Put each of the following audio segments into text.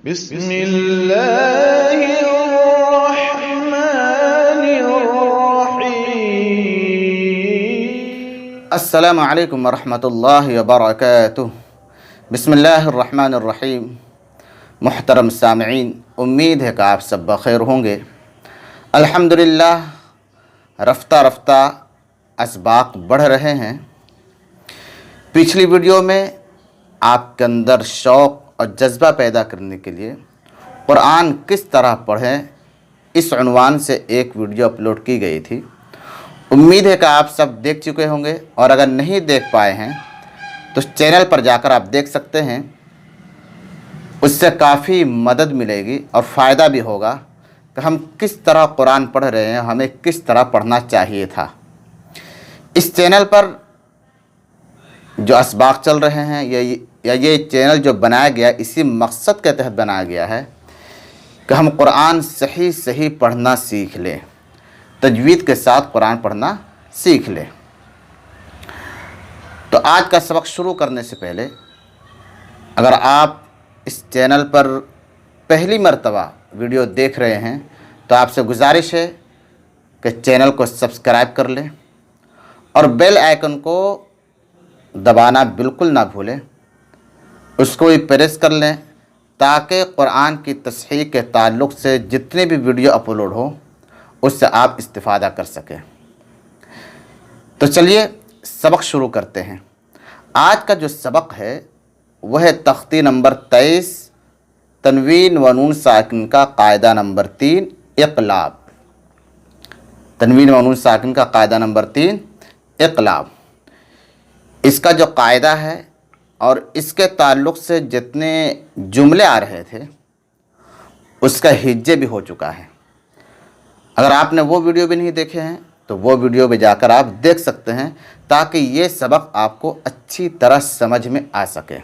بسم اللہ الرحمن الرحیم۔ السلام علیکم ورحمۃ اللہ وبرکاتہ۔ بسم اللہ الرحمن الرحیم۔ محترم سامعین، امید ہے کہ آپ سب بخیر ہوں گے۔ الحمدللہ رفتہ رفتہ اسباق بڑھ رہے ہیں۔ پچھلی ویڈیو میں آپ کے اندر شوق اور جذبہ پیدا کرنے کے لیے قرآن کس طرح پڑھیں اس عنوان سے ایک ویڈیو اپلوڈ کی گئی تھی۔ امید ہے کہ آپ سب دیکھ چکے ہوں گے، اور اگر نہیں دیکھ پائے ہیں تو چینل پر جا کر آپ دیکھ سکتے ہیں۔ اس سے کافی مدد ملے گی اور فائدہ بھی ہوگا کہ ہم کس طرح قرآن پڑھ رہے ہیں، ہمیں کس طرح پڑھنا چاہیے تھا۔ اس چینل پر جو اسباق چل رہے ہیں یا یہ چینل جو بنایا گیا اسی مقصد کے تحت بنایا گیا ہے کہ ہم قرآن صحیح پڑھنا سیکھ لیں، تجوید کے ساتھ قرآن پڑھنا سیکھ لیں۔ تو آج کا سبق شروع کرنے سے پہلے اگر آپ اس چینل پر پہلی مرتبہ ویڈیو دیکھ رہے ہیں تو آپ سے گزارش ہے کہ چینل کو سبسکرائب کر لیں اور بیل آئیکن کو دبانا بالکل نہ بھولیں، اس کو بھی پریس کر لیں تاکہ قرآن کی تصحیح کے تعلق سے جتنے بھی ویڈیو اپلوڈ ہوں اس سے آپ استفادہ کر سکیں۔ تو چلیے سبق شروع کرتے ہیں۔ آج کا جو سبق ہے وہ ہے تختی نمبر 23، تنوین و نون ساکن کا قاعدہ نمبر 3، اقلاب۔ تنوین و نون ساکن کا قاعدہ نمبر 3، اقلاب۔ اس کا جو قاعدہ ہے اور اس کے تعلق سے جتنے جملے آ رہے تھے اس کا ہجے بھی ہو چکا ہے۔ اگر آپ نے وہ ویڈیو بھی نہیں دیکھے ہیں تو وہ ویڈیو بھی جا کر آپ دیکھ سکتے ہیں تاکہ یہ سبق آپ کو اچھی طرح سمجھ میں آ سکے۔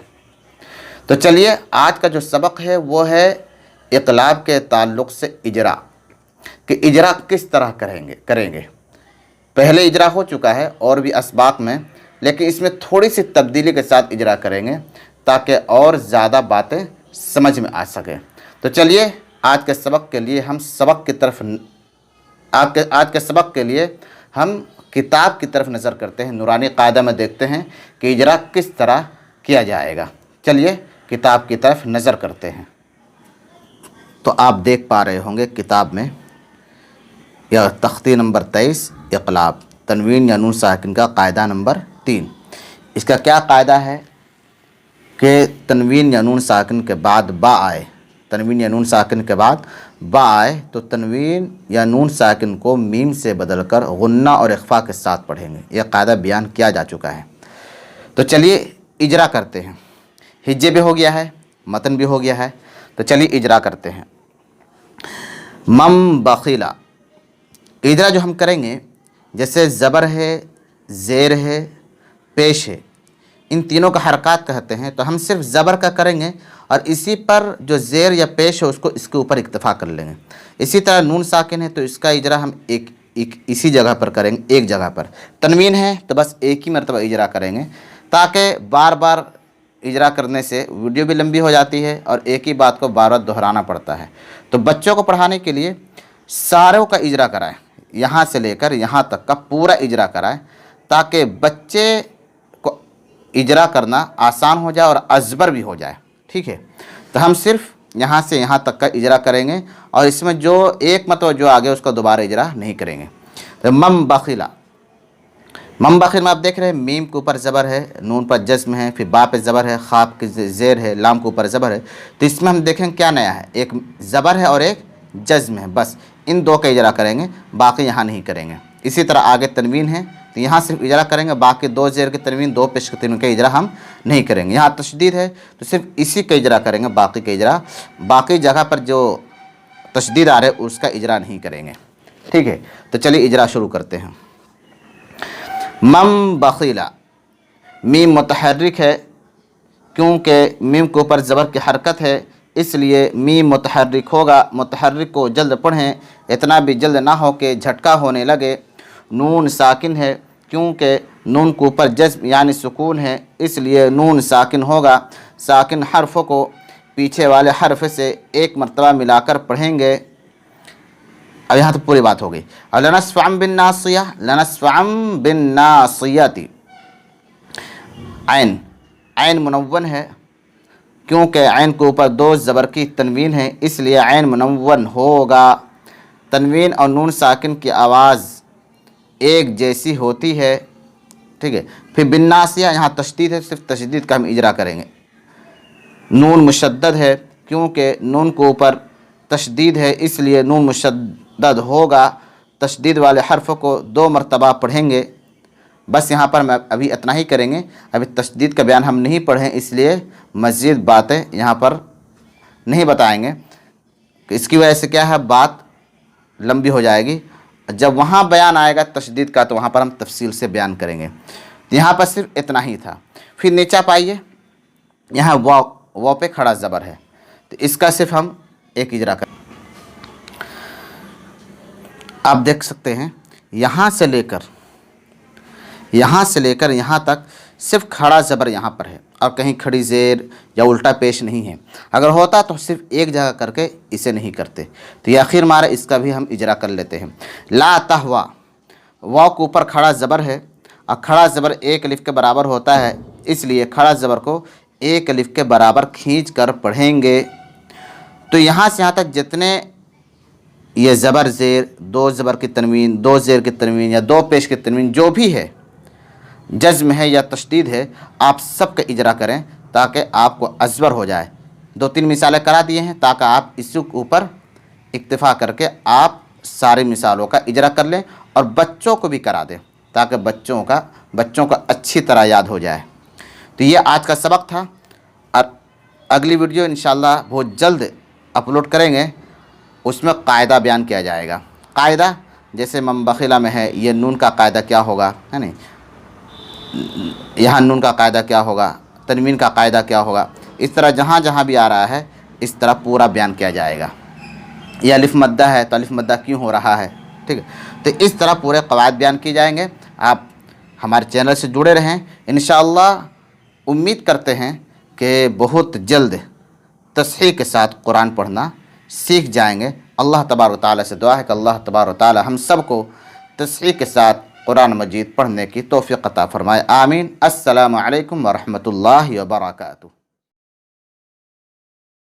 تو چلیے آج کا جو سبق ہے وہ ہے اقلاب کے تعلق سے اجرا، کہ اجرا کس طرح کریں گے۔ پہلے اجرا ہو چکا ہے اور بھی اسباق میں، لیکن اس میں تھوڑی سی تبدیلی کے ساتھ اجرا کریں گے تاکہ اور زیادہ باتیں سمجھ میں آ سکیں۔ تو چلیے آج کے سبق کے لیے ہم کتاب کی طرف نظر کرتے ہیں۔ نورانی قاعدہ میں دیکھتے ہیں کہ اجرا کس طرح کیا جائے گا۔ چلیے کتاب کی طرف نظر کرتے ہیں۔ تو آپ دیکھ پا رہے ہوں گے کتاب میں یا تختی نمبر 23، اقلاب، تنوین یا نون ساکن کا قاعدہ نمبر 3۔ اس کا کیا قاعدہ ہے کہ تنوین یا نون ساکن کے بعد با آئے، تنوین یا نون ساکن کے بعد با آئے تو تنوین یا نون ساکن کو میم سے بدل کر غنہ اور اخفا کے ساتھ پڑھیں گے۔ یہ قاعدہ بیان کیا جا چکا ہے۔ تو چلیے اجرا کرتے ہیں۔ ہجے بھی ہو گیا ہے، متن بھی ہو گیا ہے، تو چلیے اجرا کرتے ہیں۔ مم بخیلا، اجرا جو ہم کریں گے جیسے زبر ہے، زیر ہے، پیش ہے، ان تینوں کا حرکات کہتے ہیں، تو ہم صرف زبر کا کریں گے اور اسی پر جو زیر یا پیش ہے اس کے اوپر اکتفا کر لیں گے۔ اسی طرح نون ساکن ہے تو اس کا اجرا ہم اسی جگہ پر کریں گے، ایک جگہ پر۔ تنوین ہے تو بس ایک ہی مرتبہ اجرا کریں گے، تاکہ بار بار اجرا کرنے سے ویڈیو بھی لمبی ہو جاتی ہے اور ایک ہی بات کو بار بار دہرانا پڑتا ہے۔ تو بچوں کو پڑھانے کے لیے ساروں کا اجرا کرائیں، یہاں سے لے کر یہاں تک کا پورا اجرا کرائیں تاکہ بچے کو اجرا کرنا آسان ہو جائے اور ازبر بھی ہو جائے۔ ٹھیک ہے، تو ہم صرف یہاں سے یہاں تک کا اجرا کریں گے اور اس میں جو ایک مرتبہ جو آگے اس کا دوبارہ اجرا نہیں کریں گے۔ تو مم بخیلا، مم بخیل میں آپ دیکھ رہے ہیں میم کے اوپر زبر ہے، نون پر جزم ہے، پھر با پہ زبر ہے، خا کے زیر ہے، لام کے اوپر زبر ہے۔ تو اس میں ہم دیکھیں کیا نیا ہے، ایک زبر ہے اور ایک جزم ہے، بس ان دو کا اجرا کریں گے، باقی یہاں نہیں کریں گے۔ اسی طرح آگے تنوین ہے تو یہاں صرف اجرا کریں گے، باقی دو زیر کے تنوین، دو پیش کے تنوین کا اجرا ہم نہیں کریں گے۔ یہاں تشدید ہے تو صرف اسی کا اجرا کریں گے، باقی کا اجرا، باقی جگہ پر جو تشدید آ رہے اس کا اجرا نہیں کریں گے۔ ٹھیک ہے، تو چلیے اجرا شروع کرتے ہیں۔ مم بخیلا، میم متحرک ہے کیونکہ میم کے اوپر زبر کی حرکت ہے، اس لیے میم متحرک ہوگا۔ متحرک کو جلد پڑھیں، اتنا بھی جلد نہ ہو کہ جھٹکا ہونے لگے۔ نون ساکن ہے کیونکہ نون کے اوپر جزم یعنی سکون ہے، اس لیے نون ساکن ہوگا۔ ساکن حرف کو پیچھے والے حرف سے ایک مرتبہ ملا کر پڑھیں گے. اب یہاں تو پوری بات ہو گئی. اور لنسفعن بالناصیہ، لنسفعن بالناصیتی، عین، عین منون ہے کیونکہ عین کے اوپر دو زبر کی تنوین ہے، اس لیے عین منون ہوگا. تنوین اور نون ساکن کی آواز ایک جیسی ہوتی ہے. ٹھیک ہے. پھر بالناصیہ یہاں تشدید ہے، صرف تشدید کا ہم اجرا کریں گے. نون مشدد ہے کیونکہ نون کے اوپر تشدید ہے، اس لیے نون مشدد ہوگا. تشدید والے حرف کو 2 مرتبہ پڑھیں گے. بس یہاں پر ہم ابھی اتنا ہی کریں گے، ابھی تشدید کا بیان ہم نہیں پڑھیں، اس لیے مزید باتیں یہاں پر نہیں بتائیں گے. اس کی وجہ سے کیا ہے، بات لمبی ہو جائے گی. جب وہاں بیان آئے گا تشدید کا تو وہاں پر ہم تفصیل سے بیان کریں گے. یہاں پر صرف اتنا ہی تھا. پھر نیچا پائیے، یہاں واو پہ کھڑا زبر ہے، تو اس کا صرف ہم ایک اجرا کریں. آپ دیکھ سکتے ہیں یہاں سے لے کر یہاں تک صرف کھڑا زبر یہاں پر ہے اور کہیں کھڑی زیر یا الٹا پیش نہیں ہے. اگر ہوتا تو صرف ایک جگہ کر کے اسے نہیں کرتے. تو یہ آخر مارا اس کا بھی ہم اجرا کر لیتے ہیں. لا تہوا، واو کے اوپر کھڑا زبر ہے اور کھڑا زبر ایک الف کے برابر ہوتا ہے، اس لیے کھڑا زبر کو ایک الف کے برابر کھینچ کر پڑھیں گے. تو یہاں سے یہاں تک جتنے یہ زبر زیر، 2 زبر کی تنوین، 2 زیر کی تنوین یا 2 پیش کی تنوین جو بھی ہے، جزم ہے یا تشدید ہے، آپ سب کا اجرا کریں تاکہ آپ کو ازبر ہو جائے. 2-3 مثالیں کرا دیے ہیں تاکہ آپ اس کے اوپر اکتفا کر کے آپ ساری مثالوں کا اجرا کر لیں اور بچوں کو بھی کرا دیں تاکہ بچوں کا اچھی طرح یاد ہو جائے. تو یہ آج کا سبق تھا، اور اگلی ویڈیو انشاءاللہ بہت جلد اپلوڈ کریں گے. اس میں قاعدہ بیان کیا جائے گا. قاعدہ جیسے من بخیلہ میں ہے، یہ نون کا قاعدہ کیا ہوگا، ہے نہیں، یہاں نون کا قاعدہ کیا ہوگا، تنوین کا قاعدہ کیا ہوگا. اس طرح جہاں جہاں بھی آ رہا ہے اس طرح پورا بیان کیا جائے گا. یہ الف مدہ ہے تو الف مدہ کیوں ہو رہا ہے. ٹھیک ہے. تو اس طرح پورے قواعد بیان کی جائیں گے. آپ ہمارے چینل سے جڑے رہیں. انشاءاللہ امید کرتے ہیں کہ بہت جلد تصحیح کے ساتھ قرآن پڑھنا سیکھ جائیں گے. اللہ تبارک و تعالیٰ سے دعا ہے کہ اللہ تبارک و تعالیٰ ہم سب کو تصحیح کے ساتھ قرآن مجید پڑھنے کی توفیق عطا فرمائے. آمین. السلام علیکم ورحمۃ اللہ وبرکاتہ.